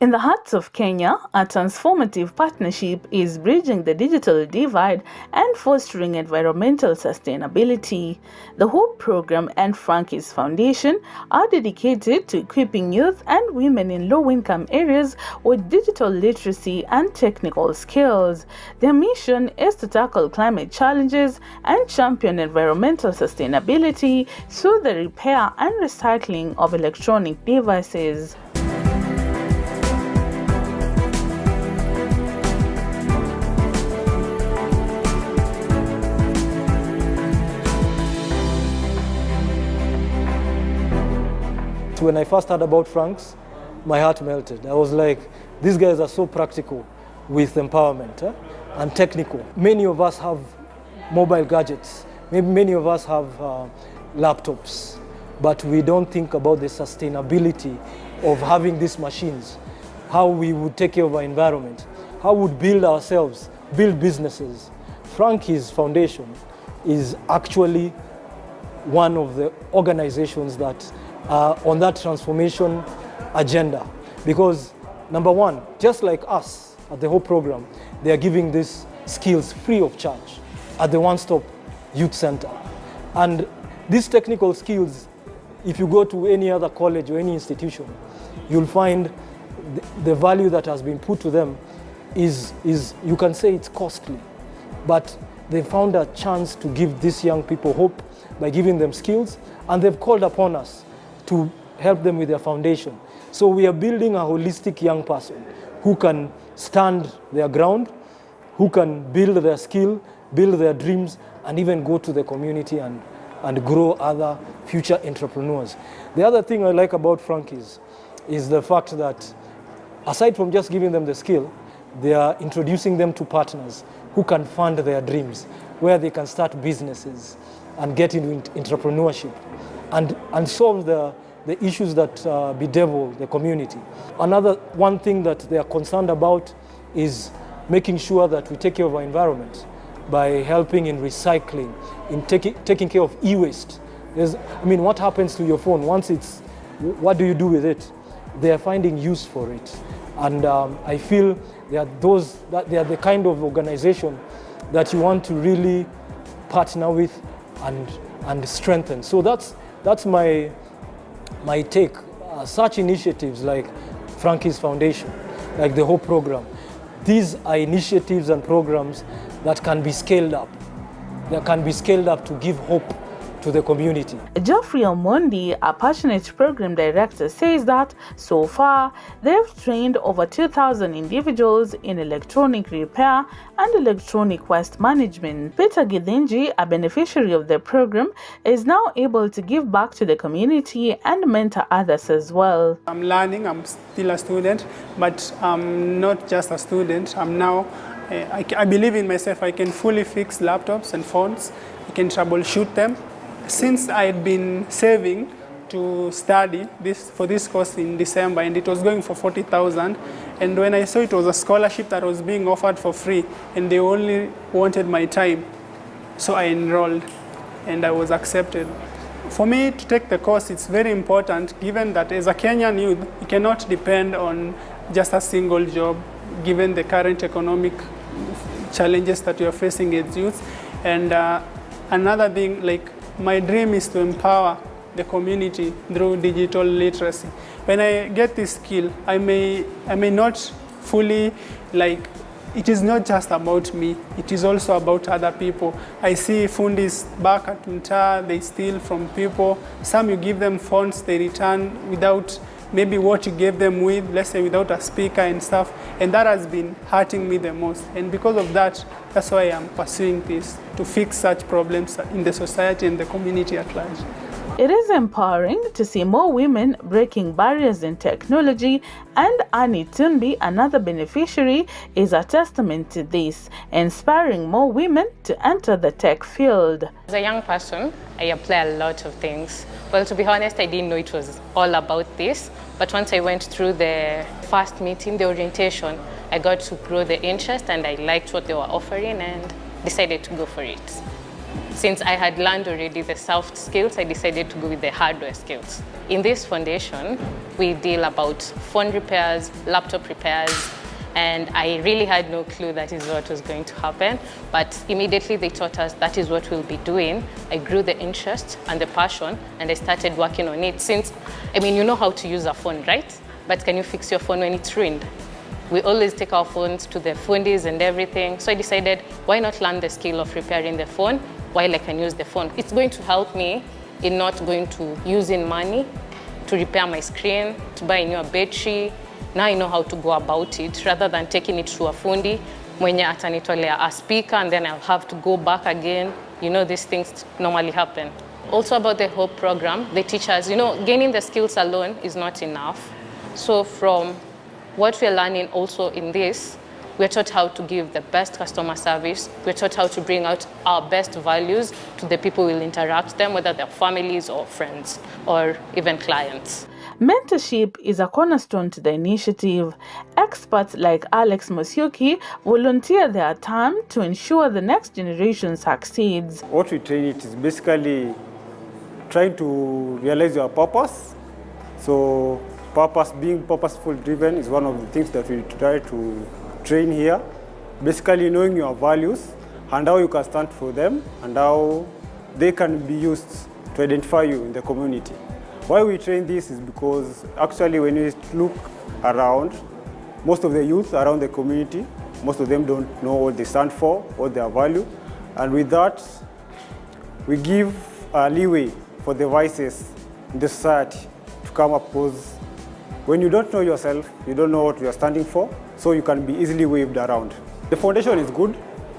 In the heart of Kenya, a transformative partnership is bridging the digital divide and fostering environmental sustainability. The HOPE program and Frankys Foundation are dedicated to equipping youth and women in low-income areas with digital literacy and technical skills. Their mission is to tackle climate challenges and champion environmental sustainability through the repair and recycling of electronic devices. When I first heard about Franks, my heart melted. I was like, these guys are so practical with empowerment and technical. Many of us have mobile gadgets. Maybe many of us have laptops, but we don't think about the sustainability of having these machines, how we would take care of our environment, how we would build ourselves, build businesses. Frankys Foundation is actually one of the organizations that on that transformation agenda, because number one, just like us at the HOPE program, they are giving these skills free of charge at the one-stop youth center. And these technical skills, if you go to any other college or any institution, you'll find the value that has been put to them is you can say it's costly, but they found a chance to give these young people hope by giving them skills, and they've called upon us to help them with their foundation. So we are building a holistic young person who can stand their ground, who can build their skill, build their dreams, and even go to the community and grow other future entrepreneurs. The other thing I like about Frankys is the fact that aside from just giving them the skill, they are introducing them to partners who can fund their dreams, where they can start businesses and get into entrepreneurship and solve the issues that bedevil the community. Another one thing that they are concerned about is making sure that we take care of our environment by helping in recycling, in taking care of e-waste. What happens to your phone? What do you do with it? They are finding use for it. And I feel they are the kind of organization that you want to really partner with and strengthen. So that's my take. Such initiatives like Frankys Foundation, like the HOPE program, these are initiatives and programs that can be scaled up. That can be scaled up to give hope to the community. Geoffrey Omondi, a passionate program director, says that so far they've trained over 2,000 individuals in electronic repair and electronic waste management. Peter Githinji, a beneficiary of the program, is now able to give back to the community and mentor others as well. I'm learning, I'm still a student, but I'm not just a student. I'm now, I believe in myself. I can fully fix laptops and phones. I can troubleshoot them. Since I had been saving to study for this course in December, and it was going for 40,000, and when I saw it was a scholarship that was being offered for free, and they only wanted my time, so I enrolled, and I was accepted. For me to take the course, it's very important, given that as a Kenyan youth, you cannot depend on just a single job, given the current economic challenges that we are facing as youth. And another thing, my dream is to empower the community through digital literacy. When I get this skill, I may not fully, it is not just about me, it is also about other people. I see fundis back at Mtaa, they steal from people. Some you give them phones, they return without maybe what you gave them with, let's say without a speaker and stuff. And that has been hurting me the most. And because of that, that's why I'm pursuing this, to fix such problems in the society and the community at large. It is empowering to see more women breaking barriers in technology, and Annie Tunbi, another beneficiary, is a testament to this, inspiring more women to enter the tech field. As a young person, I apply a lot of things. Well, to be honest, I didn't know it was all about this, but once I went through the first meeting, the orientation, I got to grow the interest and I liked what they were offering and decided to go for it. Since I had learned already the soft skills, I decided to go with the hardware skills. In this foundation, we deal about phone repairs, laptop repairs, and I really had no clue that is what was going to happen. But immediately they taught us that is what we'll be doing. I grew the interest and the passion, and I started working on it. Since, I mean, you know how to use a phone, right? But can you fix your phone when it's ruined? We always take our phones to the fundis and everything. So I decided, why not learn the skill of repairing the phone while I can use the phone? It's going to help me in not going to using money to repair my screen, to buy a new battery. Now I know how to go about it rather than taking it to a fundi mwenye atanitolea a speaker and then I'll have to go back again. You know, these things normally happen. Also about the HOPE program, they teach us, you know, gaining the skills alone is not enough. So from what we're learning also in this, we're taught how to give the best customer service. We're taught how to bring out our best values to the people we'll interact with them, whether they're families or friends or even clients. Mentorship is a cornerstone to the initiative. Experts like Alex Mosioki volunteer their time to ensure the next generation succeeds. What we train it is basically trying to realize your purpose. So being purposeful driven is one of the things that we try to train here. Basically knowing your values and how you can stand for them and how they can be used to identify you in the community. Why we train this is because actually when you look around, most of the youth around the community, most of them don't know what they stand for, what their value. And with that, we give a leeway for the voices in the society to come up, because when you don't know yourself, you don't know what you are standing for, so you can be easily waved around. The foundation is good.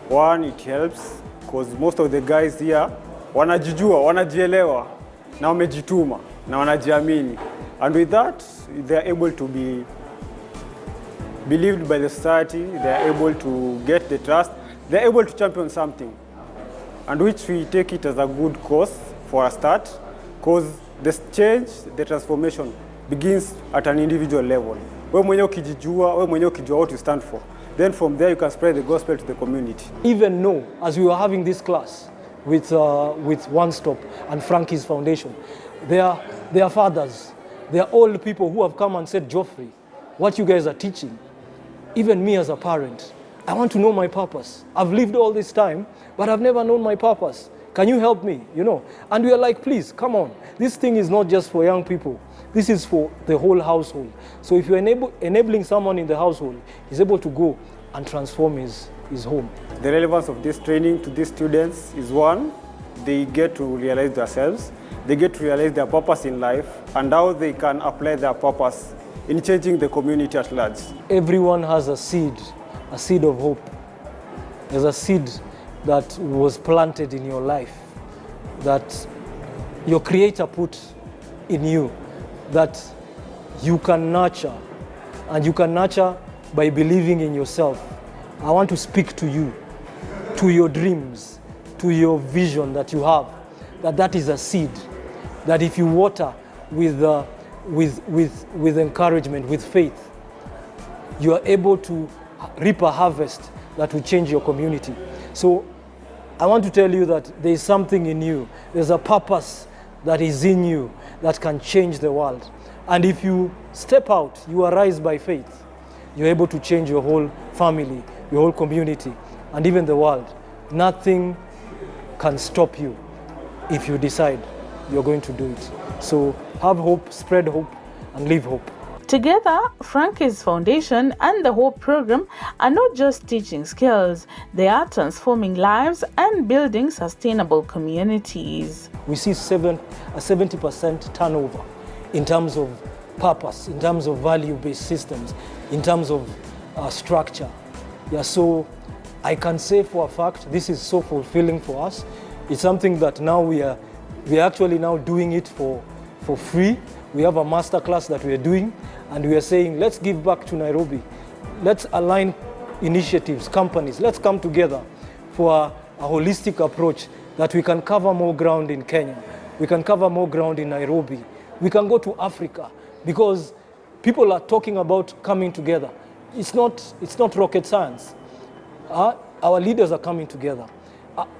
One, it helps because most of the guys here wanajijua, wanajielewa, na wamejituma, na wanajiamini. And with that, they are able to be believed by the society, they are able to get the trust, they are able to champion something, and which we take it as a good cause for a start, because the change, the transformation begins at an individual level. Wewe mwenyewe ukijijua, wewe mwenyewe ukijua what you stand for, then from there you can spread the gospel to the community. Even know, as we were having this class with One Stop and Frankys Foundation, they are fathers, they are old people who have come and said, Geoffrey, what you guys are teaching, even me as a parent, I want to know my purpose. I've lived all this time, but I've never known my purpose. Can you help me? You know, and we are like, please, come on. This thing is not just for young people. This is for the whole household. So if you're enabling someone in the household, he's able to go and transform his home. The relevance of this training to these students is one, they get to realize themselves, they get to realize their purpose in life and how they can apply their purpose in changing the community at large. Everyone has a seed of hope. There's a seed that was planted in your life, that your Creator put in you, that you can nurture, and you can nurture by believing in yourself. I want to speak to you, to your dreams, to your vision that you have, that is a seed, that if you water with encouragement, with faith, you are able to reap a harvest that will change your community. So I want to tell you that there is something in you, there's a purpose that is in you that can change the world. And if you step out, you arise by faith, you're able to change your whole family, your whole community, and even the world. Nothing can stop you if you decide you're going to do it. So have hope, spread hope, and live hope. Together, Frankys Foundation and the HOPE program are not just teaching skills, they are transforming lives and building sustainable communities. We see a 70% turnover in terms of purpose, in terms of value-based systems, in terms of structure. Yeah, so I can say for a fact, this is so fulfilling for us. It's something that now we are actually now doing it for free. We have a master class that we are doing, and we are saying, let's give back to Nairobi. Let's align initiatives, companies. Let's come together for a holistic approach that we can cover more ground in Kenya. We can cover more ground in Nairobi. We can go to Africa, because people are talking about coming together. It's not rocket science. Our leaders are coming together.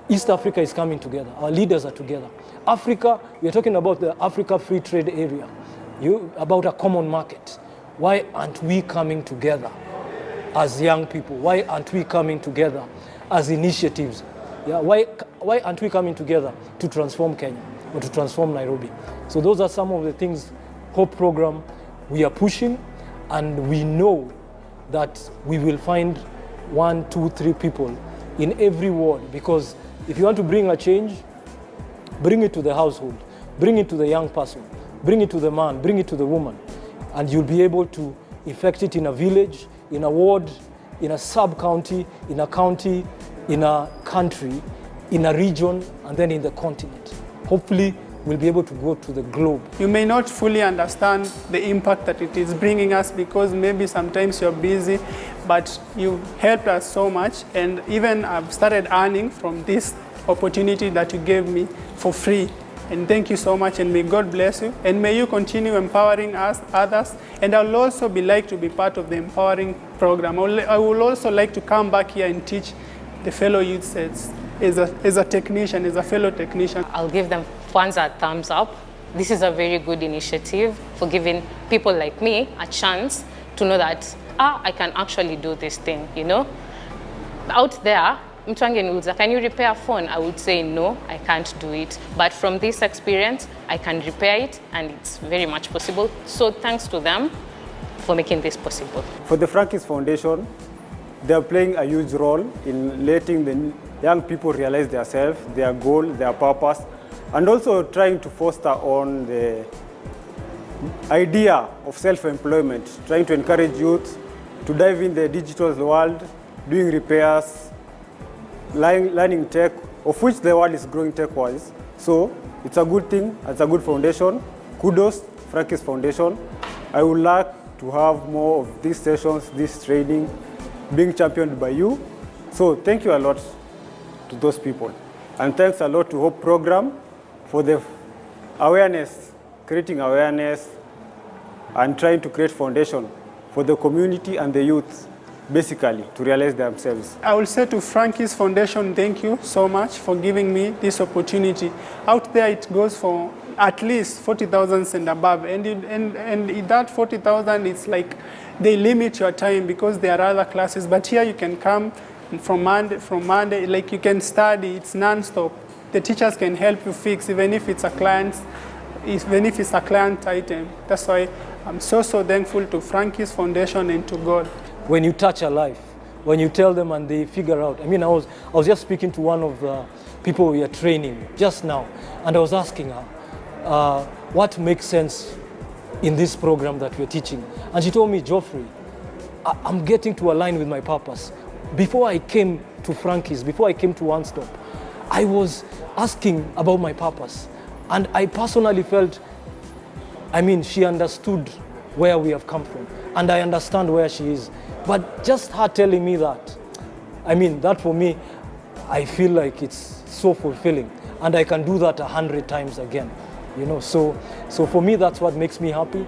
East Africa is coming together. Our leaders are together. Africa, we are talking about the Africa Free Trade Area, about a common market. Why aren't we coming together as young people? Why aren't we coming together as initiatives? Yeah, why aren't we coming together to transform Kenya or to transform Nairobi? So those are some of the things, Hope Program, we are pushing, and we know that we will find 1, 2, 3 people in every ward, because if you want to bring a change, bring it to the household, bring it to the young person, bring it to the man, bring it to the woman, and you'll be able to effect it in a village, in a ward, in a sub-county, in a county, in a country, in a region, and then in the continent. Hopefully, we'll be able to go to the globe. You may not fully understand the impact that it is bringing us, because maybe sometimes you're busy, but you helped us so much. And even I've started earning from this opportunity that you gave me for free. And thank you so much, and may God bless you. And may you continue empowering us, others. And I'll also like to be part of the empowering program. I will also like to come back here and teach the fellow youths as a technician, as a fellow technician. I'll give them once a thumbs up. This is a very good initiative for giving people like me a chance to know that, I can actually do this thing, you know? Out there, mtu angeniuliza, can you repair a phone? I would say no, I can't do it. But from this experience, I can repair it, and it's very much possible. So thanks to them for making this possible. For the Frankys Foundation, they are playing a huge role in letting the young people realize themselves, their goal, their purpose, and also trying to foster on the idea of self-employment, trying to encourage youth to dive in the digital world, doing repairs, learning tech, of which the world is growing tech-wise. So it's a good thing, it's a good foundation. Kudos, Frankys Foundation. I would like to have more of these sessions, this training, being championed by you. So thank you a lot to those people. And thanks a lot to Hope Program for the awareness, creating awareness and trying to create foundation for the community and the youth, basically, to realize themselves. I will say to Frankys Foundation, thank you so much for giving me this opportunity. Out there, it goes for at least 40,000 and above. And that 40,000, it's like they limit your time because there are other classes. But here you can come from Monday, like you can study, it's non-stop. The teachers can help you fix, even if it's a client item. That's why I'm so thankful to Frankys Foundation and to God. When you touch a life, when you tell them and they figure out. I mean, I was just speaking to one of the people we are training just now, and I was asking her, what makes sense in this program that we're teaching? And she told me, Geoffrey, I'm getting to align with my purpose. Before I came to Frankys, before I came to One Stop, I was asking about my purpose. And I personally felt, I mean, she understood where we have come from. And I understand where she is. But just her telling me that, I mean, that for me, I feel like it's so fulfilling. And I can do that 100 times again. You know, so for me, that's what makes me happy.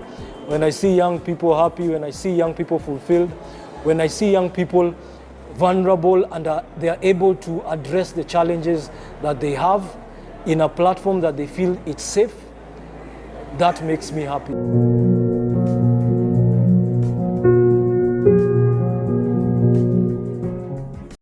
When I see young people happy, when I see young people fulfilled, when I see young people vulnerable and they are able to address the challenges that they have in a platform that they feel it's safe, that makes me happy.